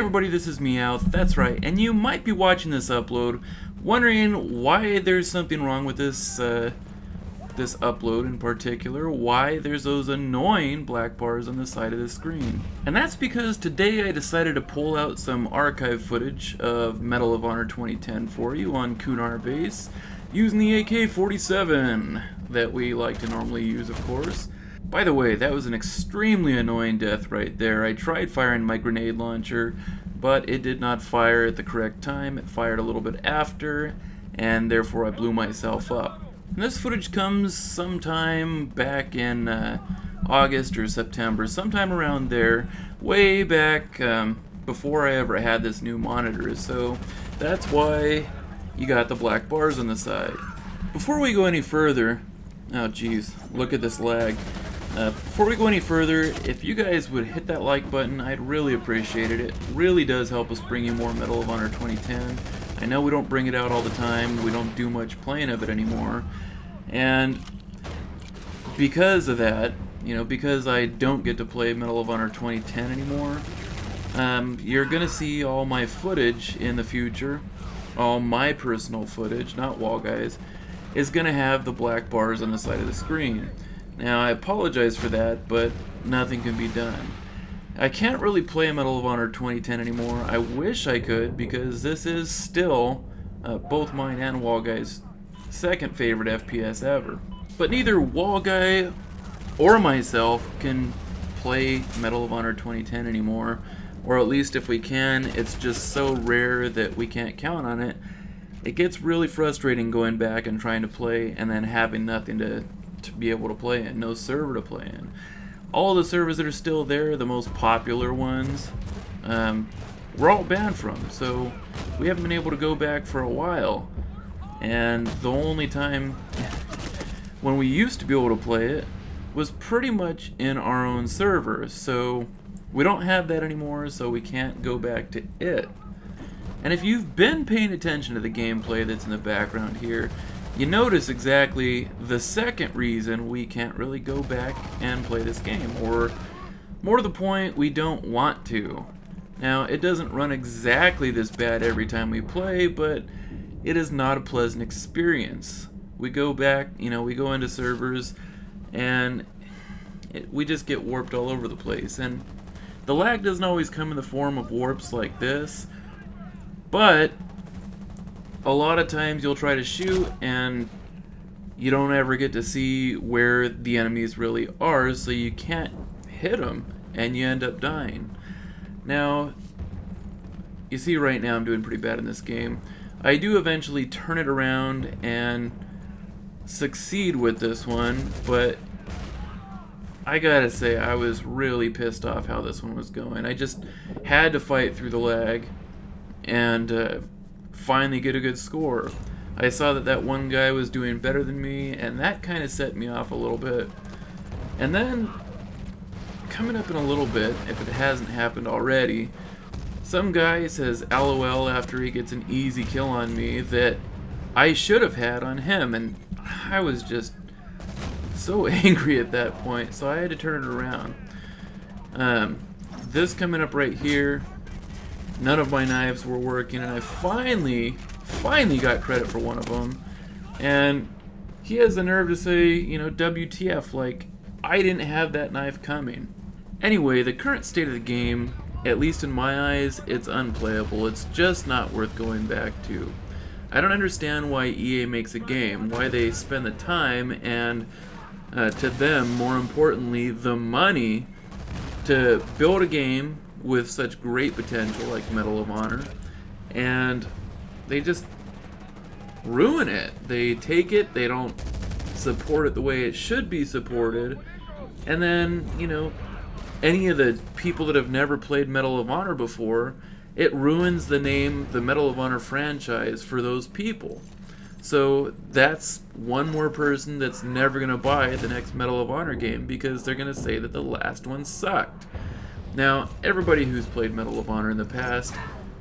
everybody, this is Meowth, that's right, and you might be watching this upload wondering why there's something wrong with this this upload in particular, why there's those annoying black bars on the side of the screen. And that's because today I decided to pull out some archive footage of Medal of Honor 2010 for you on Kunar base, using the AK-47 that we like to normally use, of course. By the way, that was an extremely annoying death right there. I tried firing my grenade launcher, but it did not fire at the correct time. It fired a little bit after, and therefore I blew myself up. And this footage comes sometime back in August or September, sometime around there, way back before I ever had this new monitor, so that's why you got the black bars on the side. Before we go any further, oh geez, look at this lag. Before we go any further, if you guys would hit that like button, I'd really appreciate it. It really does help us bring you more Medal of Honor 2010. I know we don't bring it out all the time, we don't do much playing of it anymore, and because of that, you know, because I don't get to play Medal of Honor 2010 anymore, you're gonna see all my footage in the future, all my personal footage, not Wallguy's, is gonna have the black bars on the side of the screen. Now, I apologize for that, but nothing can be done. I can't really play Medal of Honor 2010 anymore. I wish I could, because this is still both mine and Wallguy's second favorite FPS ever. But neither Wallguy or myself can play Medal of Honor 2010 anymore, or at least if we can, it's just so rare that we can't count on it. It gets really frustrating going back and trying to play and then having nothing to be able to play in, no server to play in. All the servers that are still there, the most popular ones, we're all banned from, so we haven't been able to go back for a while. And the only time when we used to be able to play it was pretty much in our own server, so we don't have that anymore, so we can't go back to it. And if you've been paying attention to the gameplay that's in the background here, you notice exactly the second reason we can't really go back and play this game, or more to the point, we don't want to. Now, it doesn't run exactly this bad every time we play, but it is not a pleasant experience. We go back, you know, we go into servers, and we just get warped all over the place. And the lag doesn't always come in the form of warps like this, but a lot of times you'll try to shoot and you don't ever get to see where the enemies really are, so you can't hit them and you end up dying. Now, you see right now I'm doing pretty bad in this game. I do eventually turn it around and succeed with this one, but I gotta say I was really pissed off how this one was going. I just had to fight through the lag and finally get a good score. I saw that that one guy was doing better than me, and that kind of set me off a little bit. And then, coming up in a little bit, if it hasn't happened already, some guy says LOL after he gets an easy kill on me that I should have had on him, and I was just so angry at that point, so I had to turn it around. This coming up right here, none of my knives were working, and I finally got credit for one of them. And he has the nerve to say, you know, WTF, like, I didn't have that knife coming. Anyway, the current state of the game, at least in my eyes, it's unplayable. It's just not worth going back to. I don't understand why EA makes a game, why they spend the time and, to them, more importantly, the money to build a game with such great potential like Medal of Honor, and they just ruin it. They take it, they don't support it the way it should be supported, and then, you know, any of the people that have never played Medal of Honor before, it ruins the name, the Medal of Honor franchise for those people. So that's one more person that's never going to buy the next Medal of Honor game because they're going to say that the last one sucked. Now, everybody who's played Medal of Honor in the past,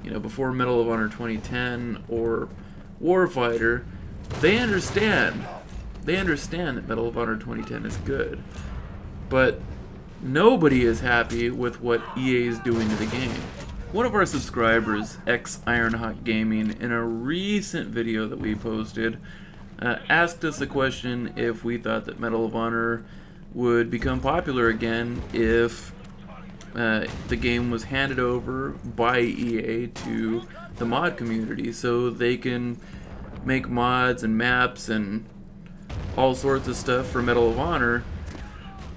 you know, before Medal of Honor 2010 or Warfighter, they understand that Medal of Honor 2010 is good. But nobody is happy with what EA is doing to the game. One of our subscribers, X Ironhawk Gaming, in a recent video that we posted, asked us a question if we thought that Medal of Honor would become popular again if the game was handed over by EA to the mod community so they can make mods and maps and all sorts of stuff for Medal of Honor.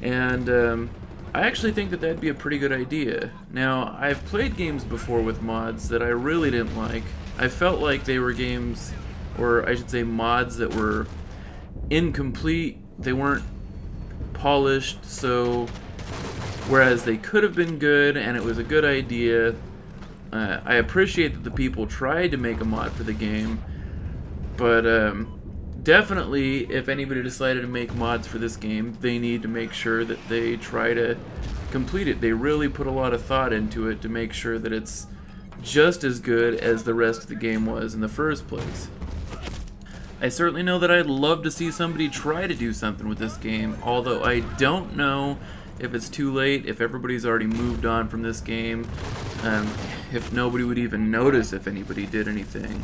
And I actually think that that'd be a pretty good idea. Now, I've played games before with mods that I really didn't like. I felt like they were games, or I should say mods, that were incomplete. They weren't polished, so whereas they could have been good and it was a good idea, I appreciate that the people tried to make a mod for the game, but definitely, if anybody decided to make mods for this game, they need to make sure that they try to complete it. They really put a lot of thought into it to make sure that it's just as good as the rest of the game was in the first place. I certainly know that I'd love to see somebody try to do something with this game, although I don't know if it's too late, if everybody's already moved on from this game, if nobody would even notice if anybody did anything.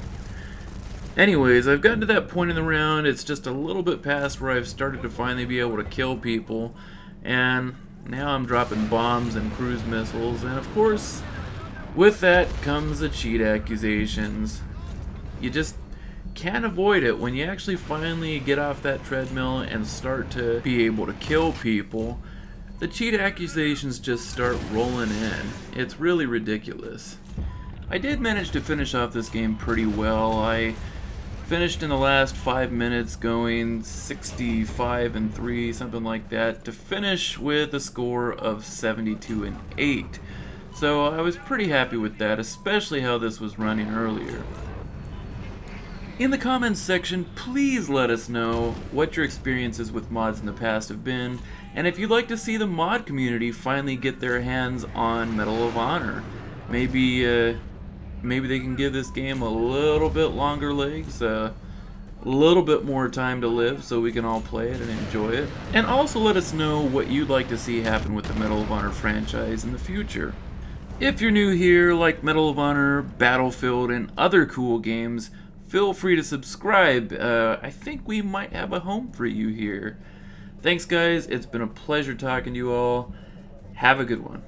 Anyways, I've gotten to that point in the round. It's just a little bit past where I've started to finally be able to kill people, and now I'm dropping bombs and cruise missiles, and of course, with that comes the cheat accusations. You just can't avoid it when you actually finally get off that treadmill and start to be able to kill people. The cheat accusations just start rolling in. It's really ridiculous. I did manage to finish off this game pretty well. I finished in the last 5 minutes going 65-3, something like that, to finish with a score of 72-8. So I was pretty happy with that, especially how this was running earlier. In the comments section, please let us know what your experiences with mods in the past have been, and if you'd like to see the mod community finally get their hands on Medal of Honor. Maybe they can give this game a little bit longer legs, a little bit more time to live so we can all play it and enjoy it. And also let us know what you'd like to see happen with the Medal of Honor franchise in the future. If you're new here, like Medal of Honor, Battlefield, and other cool games, feel free to subscribe. I think we might have a home for you here. Thanks guys, it's been a pleasure talking to you all. Have a good one.